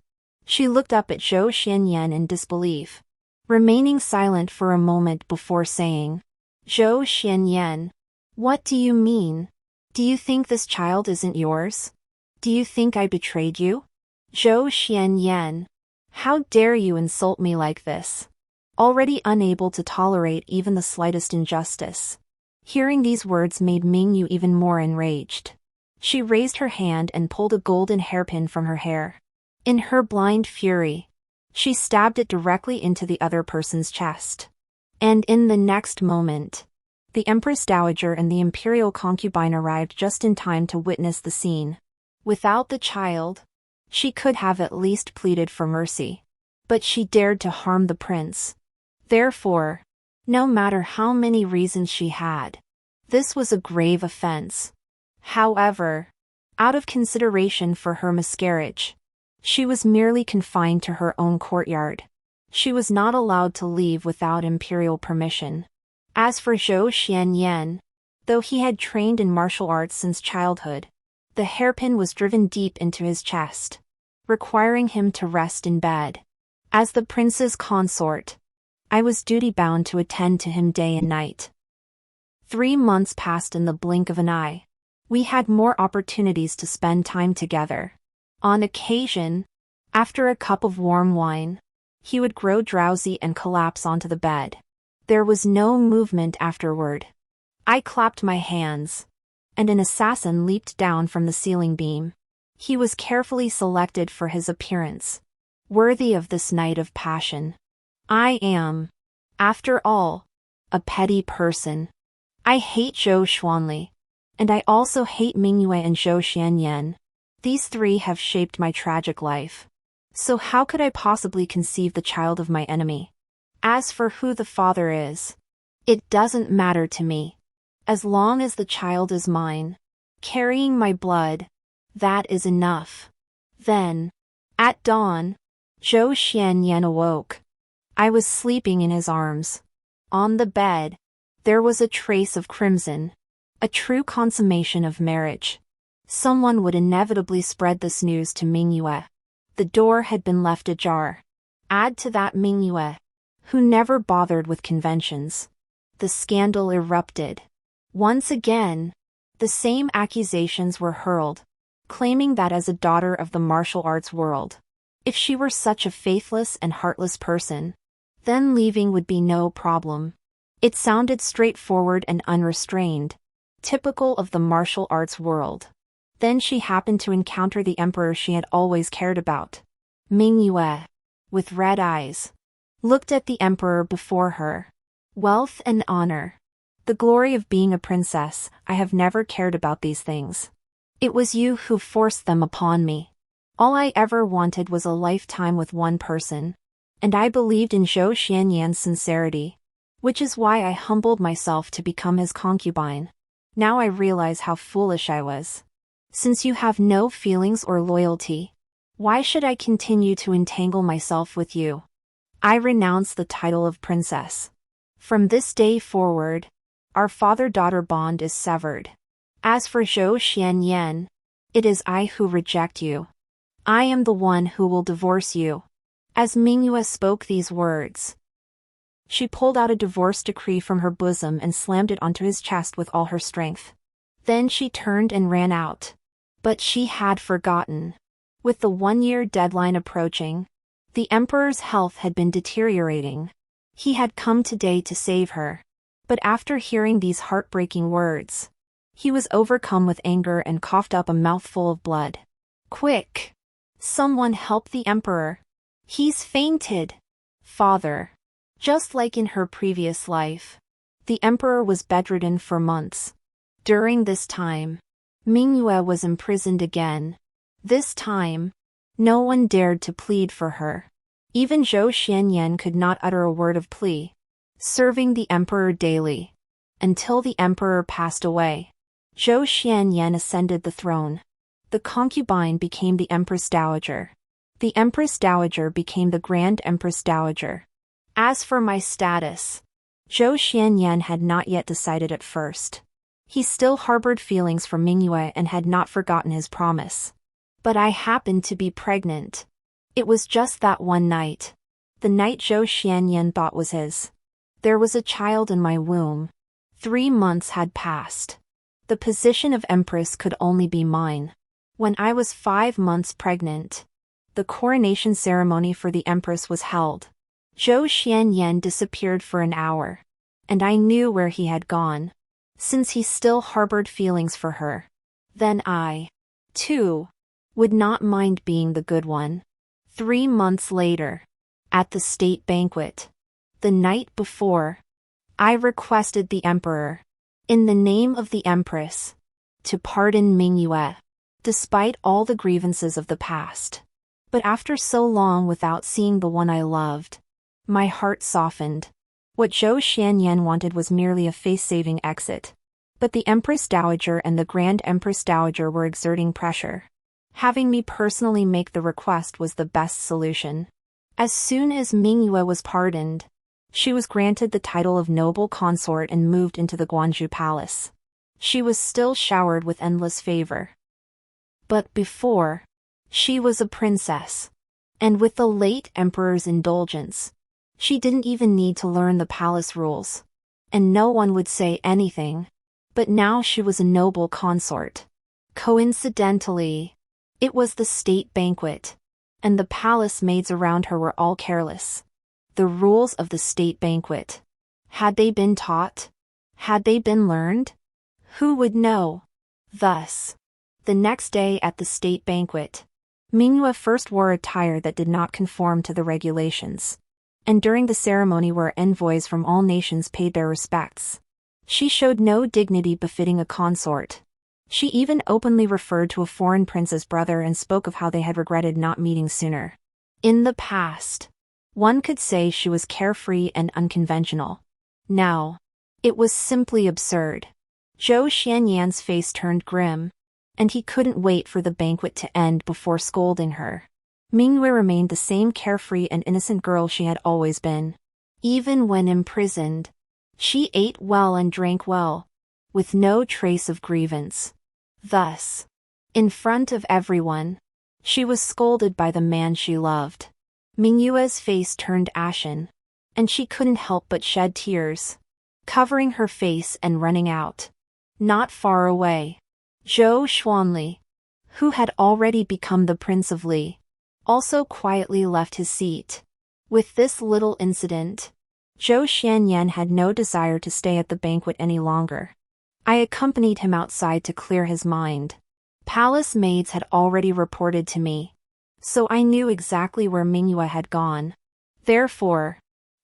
She looked up at Zhou Xianyan in disbelief, remaining silent for a moment before saying, Zhou Xianyan, what do you mean? Do you think this child isn't yours? Do you think I betrayed you? Zhou Xianyan, how dare you insult me like this? Already unable to tolerate even the slightest injustice. Hearing these words made Mingyue even more enraged. She raised her hand and pulled a golden hairpin from her hair. In her blind fury, she stabbed it directly into the other person's chest. And in the next moment, the Empress Dowager and the imperial concubine arrived just in time to witness the scene. Without the child, she could have at least pleaded for mercy. But she dared to harm the prince. Therefore, no matter how many reasons she had, this was a grave offense. However, out of consideration for her miscarriage, she was merely confined to her own courtyard. She was not allowed to leave without imperial permission. As for Zhou Xianyan, though he had trained in martial arts since childhood, the hairpin was driven deep into his chest, requiring him to rest in bed. As the prince's consort, I was duty-bound to attend to him day and night. 3 months passed in the blink of an eye. We had more opportunities to spend time together. On occasion, after a cup of warm wine, he would grow drowsy and collapse onto the bed. There was no movement afterward. I clapped my hands, and an assassin leaped down from the ceiling beam. He was carefully selected for his appearance, worthy of this night of passion. I am, after all, a petty person. I hate Zhou Xuanli, and I also hate Mingyue and Zhou Xianyan. These three have shaped my tragic life. So how could I possibly conceive the child of my enemy? As for who the father is, it doesn't matter to me. As long as the child is mine, carrying my blood, that is enough. Then, at dawn, Zhou Xianyan awoke. I was sleeping in his arms. On the bed, there was a trace of crimson, a true consummation of marriage. Someone would inevitably spread this news to Mingyue. The door had been left ajar. Add to that Mingyue, who never bothered with conventions. The scandal erupted. Once again, the same accusations were hurled, claiming that as a daughter of the martial arts world, if she were such a faithless and heartless person, then leaving would be no problem. It sounded straightforward and unrestrained, typical of the martial arts world. Then she happened to encounter the emperor she had always cared about. Mingyue, with red eyes, looked at the emperor before her. Wealth and honor. The glory of being a princess, I have never cared about these things. It was you who forced them upon me. All I ever wanted was a lifetime with one person. And I believed in Zhou Xianyan's sincerity, which is why I humbled myself to become his concubine. Now I realize how foolish I was. Since you have no feelings or loyalty, why should I continue to entangle myself with you? I renounce the title of princess. From this day forward, our father-daughter bond is severed. As for Zhou Xianyan, it is I who reject you. I am the one who will divorce you. As Mingyue spoke these words, she pulled out a divorce decree from her bosom and slammed it onto his chest with all her strength. Then she turned and ran out. But she had forgotten. With the 1-year deadline approaching, the emperor's health had been deteriorating. He had come today to save her. But after hearing these heartbreaking words, he was overcome with anger and coughed up a mouthful of blood. Quick! Someone help the emperor. He's fainted. Father. Just like in her previous life, the emperor was bedridden for months. During this time, Mingyue was imprisoned again. This time, no one dared to plead for her. Even Zhou Xianyan could not utter a word of plea. serving the emperor daily. Until the emperor passed away. Zhou Xianyan ascended the throne. The concubine became the Empress Dowager. The Empress Dowager became the Grand Empress Dowager. As for my status, Zhou Xianyan had not yet decided at first. He still harbored feelings for Mingyue and had not forgotten his promise. But I happened to be pregnant. It was just that one night. The night Zhou Xianyan thought was his. There was a child in my womb. 3 months had passed. The position of Empress could only be mine. When I was 5 months pregnant, the coronation ceremony for the Empress was held. Zhou Xianyan disappeared for an hour. And I knew where he had gone. Since he still harbored feelings for her. Then I, too, would not mind being the good one. 3 months later, at the state banquet, the night before, I requested the emperor, in the name of the Empress, to pardon Mingyue, despite all the grievances of the past. But after so long without seeing the one I loved, my heart softened. What Zhou Xianyan wanted was merely a face-saving exit. But the Empress Dowager and the Grand Empress Dowager were exerting pressure. Having me personally make the request was the best solution. As soon as Mingyue was pardoned, she was granted the title of noble consort and moved into the Guanzhou Palace. She was still showered with endless favor. But before, she was a princess. And with the late emperor's indulgence, she didn't even need to learn the palace rules. And no one would say anything. But now she was a noble consort. Coincidentally, it was the state banquet. And the palace maids around her were all careless. The rules of the state banquet. Had they been taught? Had they been learned? Who would know? Thus, the next day at the state banquet, Mingyue first wore attire that did not conform to the regulations. And during the ceremony where envoys from all nations paid their respects, she showed no dignity befitting a consort. She even openly referred to a foreign prince's brother and spoke of how they had regretted not meeting sooner. In the past, one could say she was carefree and unconventional. Now, it was simply absurd. Zhou Xianyan's face turned grim, and he couldn't wait for the banquet to end before scolding her. Mingyue remained the same carefree and innocent girl she had always been. Even when imprisoned, she ate well and drank well, with no trace of grievance. Thus, in front of everyone, she was scolded by the man she loved. Mingyue's face turned ashen, and she couldn't help but shed tears, covering her face and running out. Not far away, Zhou Xuanli, who had already become the Prince of Li, also quietly left his seat. With this little incident, Zhou Xianyan had no desire to stay at the banquet any longer. I accompanied him outside to clear his mind. Palace maids had already reported to me, so I knew exactly where Mingyue had gone. Therefore,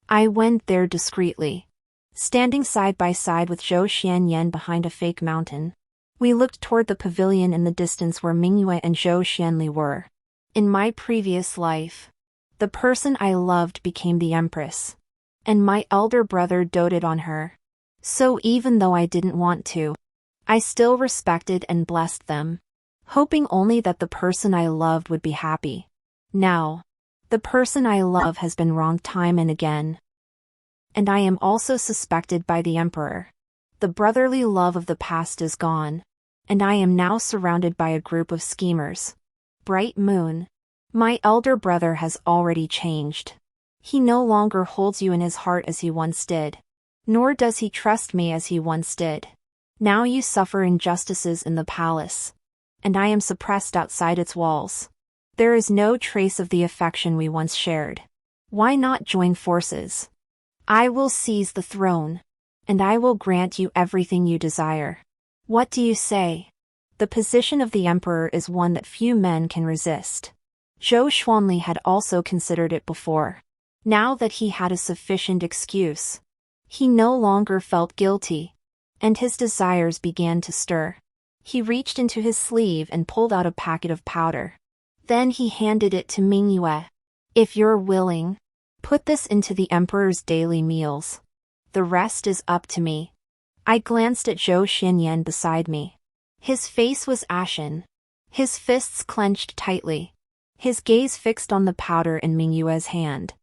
I went there discreetly. Standing side by side with Zhou Xianyan behind a fake mountain, we looked toward the pavilion in the distance where Mingyue and Zhou Xianli were. In my previous life, the person I loved became the Empress, and my elder brother doted on her. So even though I didn't want to, I still respected and blessed them, hoping only that the person I loved would be happy. Now, the person I love has been wronged time and again. And I am also suspected by the emperor. The brotherly love of the past is gone, and I am now surrounded by a group of schemers. Bright Moon, my elder brother has already changed. He no longer holds you in his heart as he once did. Nor does he trust me as he once did. Now you suffer injustices in the palace, and I am suppressed outside its walls. There is no trace of the affection we once shared. Why not join forces? I will seize the throne, and I will grant you everything you desire. What do you say? The position of the emperor is one that few men can resist. Zhou Xuanli had also considered it before. Now that he had a sufficient excuse, he no longer felt guilty, and his desires began to stir. He reached into his sleeve and pulled out a packet of powder. Then he handed it to Mingyue. If you're willing, put this into the emperor's daily meals. The rest is up to me. I glanced at Zhou Xianyan beside me. His face was ashen. His fists clenched tightly. His gaze fixed on the powder in Mingyue's hand.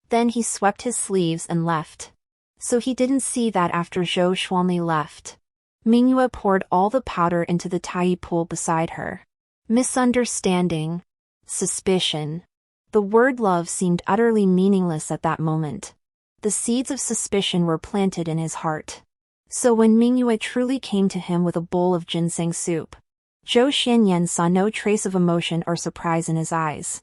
Then he swept his sleeves and left. So he didn't see that after Zhou Xuanli left. Mingyue poured all the powder into the tiny pool beside her. Misunderstanding. Suspicion. The word love seemed utterly meaningless at that moment. The seeds of suspicion were planted in his heart. So when Mingyue truly came to him with a bowl of ginseng soup, Zhou Xianyan saw no trace of emotion or surprise in his eyes.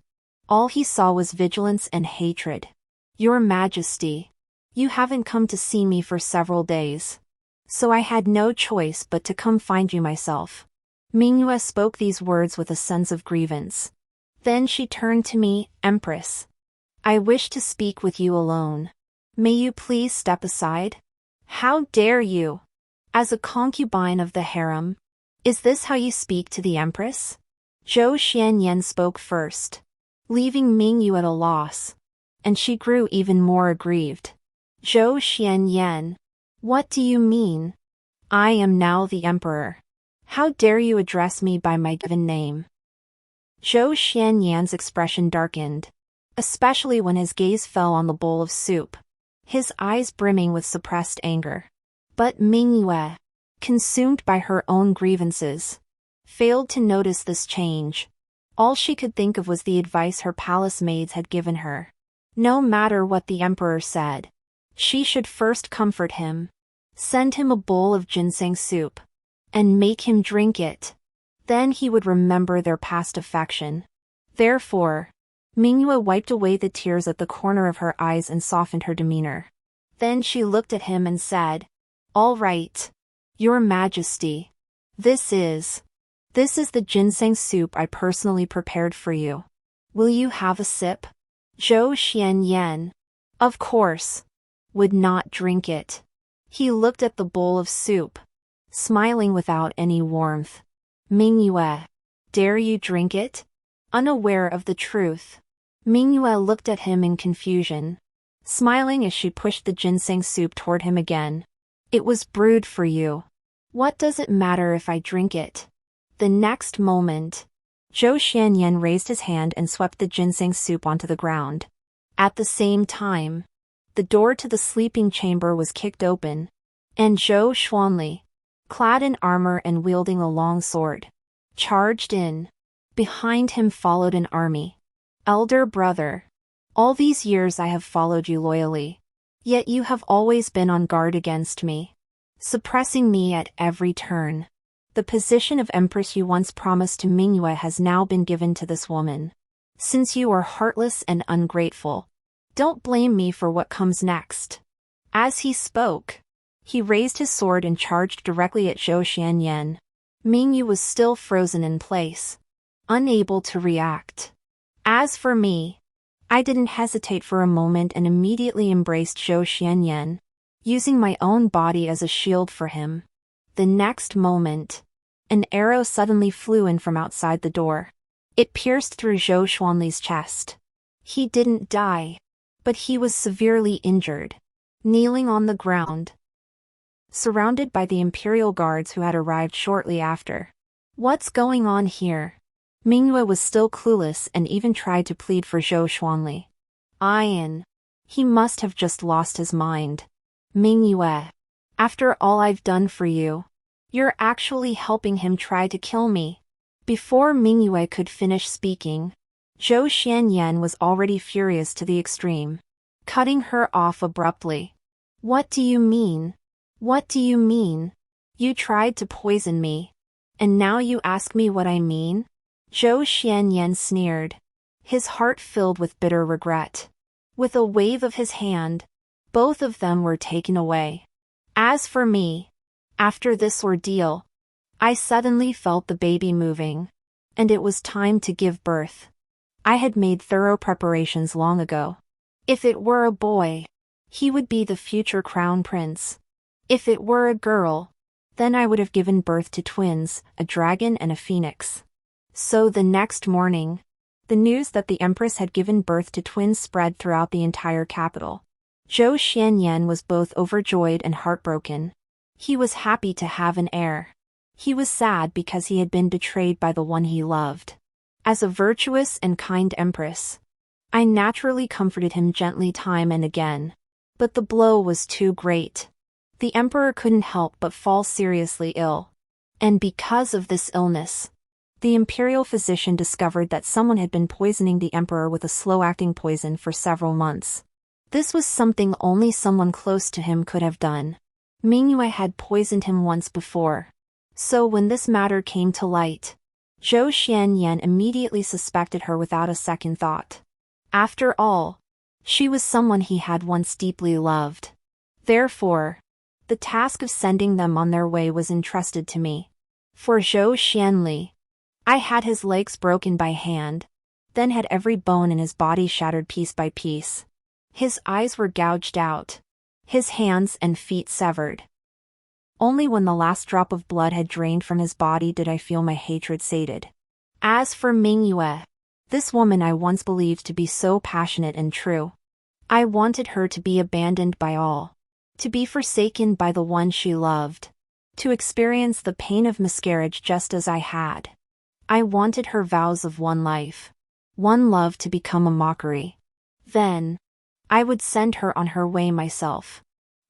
All he saw was vigilance and hatred. Your Majesty, you haven't come to see me for several days. So I had no choice but to come find you myself. Mingyue spoke these words with a sense of grievance. Then she turned to me, Empress. I wish to speak with you alone. May you please step aside? How dare you? As a concubine of the harem, is this how you speak to the Empress? Zhou Xianyan spoke first, leaving Mingyue at a loss. And she grew even more aggrieved. Zhou Xianyan, what do you mean? I am now the emperor. How dare you address me by my given name? Zhou Xianyan's expression darkened, especially when his gaze fell on the bowl of soup, his eyes brimming with suppressed anger. But Mingyue, consumed by her own grievances, failed to notice this change. All she could think of was the advice her palace maids had given her. No matter what the emperor said, she should first comfort him, send him a bowl of ginseng soup, and make him drink it. Then he would remember their past affection. Therefore, Mingyue wiped away the tears at the corner of her eyes and softened her demeanor. Then she looked at him and said, All right. Your Majesty. This is the ginseng soup I personally prepared for you. Will you have a sip? Zhou Xianyan, of course, would not drink it. He looked at the bowl of soup, smiling without any warmth. Mingyue, dare you drink it? Unaware of the truth, Mingyue looked at him in confusion, smiling as she pushed the ginseng soup toward him again. It was brewed for you. What does it matter if I drink it? The next moment, Zhou Xianyan raised his hand and swept the ginseng soup onto the ground. At the same time, the door to the sleeping chamber was kicked open, and Zhou Xuanli, clad in armor and wielding a long sword, charged in. Behind him followed an army. Elder brother, all these years I have followed you loyally, yet you have always been on guard against me, suppressing me at every turn. The position of Empress you once promised to Mingyue has now been given to this woman. Since you are heartless and ungrateful, don't blame me for what comes next. As he spoke, he raised his sword and charged directly at Zhou Xianyan. Mingyue was still frozen in place, unable to react. As for me, I didn't hesitate for a moment and immediately embraced Zhou Xianyan, using my own body as a shield for him. The next moment, an arrow suddenly flew in from outside the door. It pierced through Zhou Xuanli's chest. He didn't die, but he was severely injured, kneeling on the ground, surrounded by the imperial guards who had arrived shortly after. What's going on here? Mingyue was still clueless and even tried to plead for Zhou Xuanli. He must have just lost his mind. Mingyue, after all I've done for you, you're actually helping him try to kill me. Before Mingyue could finish speaking, Zhou Xianyan was already furious to the extreme, cutting her off abruptly. What do you mean? What do you mean? You tried to poison me, and now you ask me what I mean? Zhou Xianyan sneered, his heart filled with bitter regret. With a wave of his hand, both of them were taken away. As for me, after this ordeal, I suddenly felt the baby moving, and it was time to give birth. I had made thorough preparations long ago. If it were a boy, he would be the future crown prince. If it were a girl, then I would have given birth to twins, a dragon and a phoenix. So the next morning, the news that the Empress had given birth to twins spread throughout the entire capital. Zhou Xianyan was both overjoyed and heartbroken. He was happy to have an heir. He was sad because he had been betrayed by the one he loved. As a virtuous and kind empress, I naturally comforted him gently time and again. But the blow was too great. The emperor couldn't help but fall seriously ill. And because of this illness, the imperial physician discovered that someone had been poisoning the emperor with a slow-acting poison for several months. This was something only someone close to him could have done. Mingyue had poisoned him once before. So when this matter came to light, Zhou Xianyan immediately suspected her without a second thought. After all, she was someone he had once deeply loved. Therefore, the task of sending them on their way was entrusted to me. For Zhou Xianli, I had his legs broken by hand, then had every bone in his body shattered piece by piece. His eyes were gouged out, his hands and feet severed. Only when the last drop of blood had drained from his body did I feel my hatred sated. As for Mingyue, this woman I once believed to be so passionate and true. I wanted her to be abandoned by all, to be forsaken by the one she loved, to experience the pain of miscarriage just as I had. I wanted her vows of one life, one love to become a mockery. Then, I would send her on her way myself.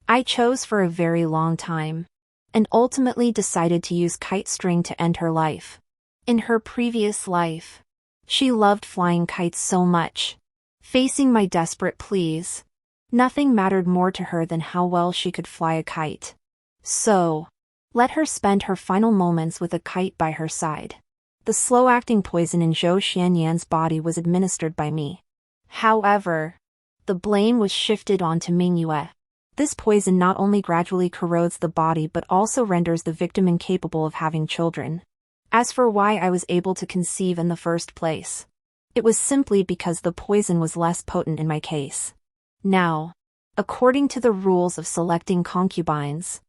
I chose for a very long time, and ultimately decided to use kite string to end her life. In her previous life, she loved flying kites so much. Facing my desperate pleas, nothing mattered more to her than how well she could fly a kite. So, let her spend her final moments with a kite by her side. The slow-acting poison in Zhou Xianyan's body was administered by me. However, the blame was shifted onto Mingyue. This poison not only gradually corrodes the body but also renders the victim incapable of having children. As for why I was able to conceive in the first place, it was simply because the poison was less potent in my case. Now, according to the rules of selecting concubines,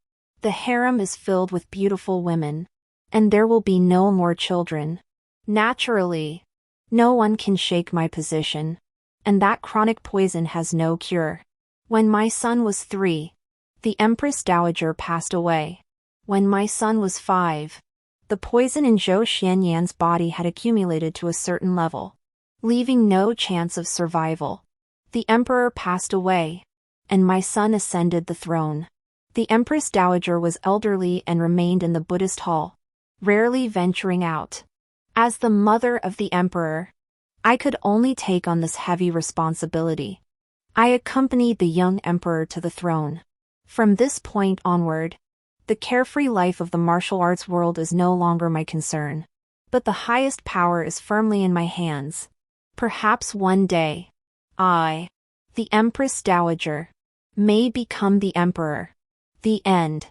the harem is filled with beautiful women, and there will be no more children. Naturally, no one can shake my position, and that chronic poison has no cure. When my son was 3, the Empress Dowager passed away. When my son was 5, the poison in Zhou Xianyan's body had accumulated to a certain level, leaving no chance of survival. The emperor passed away, and my son ascended the throne. The Empress Dowager was elderly and remained in the Buddhist hall, rarely venturing out. As the mother of the emperor, I could only take on this heavy responsibility. I accompanied the young emperor to the throne. From this point onward, the carefree life of the martial arts world is no longer my concern. But the highest power is firmly in my hands. Perhaps one day, I, the Empress Dowager, may become the emperor. The end.